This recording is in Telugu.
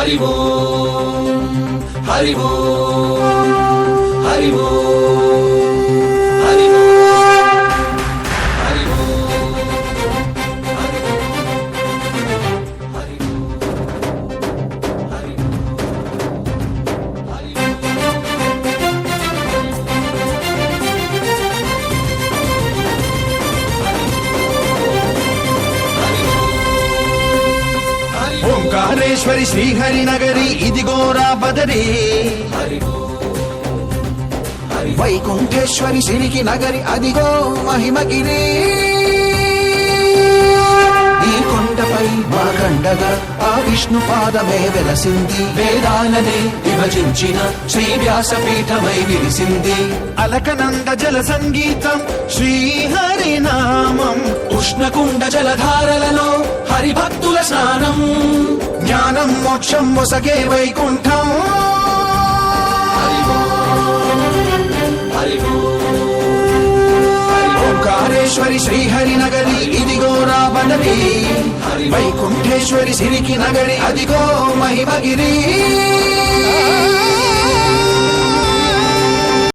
హరి ఓం హరి ఓం హరి ఓం హరి ఓం హరి ఓం హరి ఓం హరి ఓంకారేశ్వరి శ్రీహరి నగరి ఇదిగోరా బదరి వైకుంఠేశ్వరి సిరికి నగరి అదిగో మహిమగిరి ఈ కొండపై మాకండగా ఆ విష్ణు పాదమే వెలసింది వేదాలనే విభజించిన శ్రీ వ్యాసపీఠమై విరిసింది అలకనంద జల సంగీతం శ్రీహరి నామం ఉష్ణకుండ జలధారలలో హరిభక్తుల స్నానం జ్ఞానం మోక్షం మొసగే వైకుంఠం ఓంకారేశ్వరి శ్రీహరి నగరి ఇదిగో రాబడరి వైకుంఠేశ్వరి సిరికి నగరి అదిగో మహిమగిరి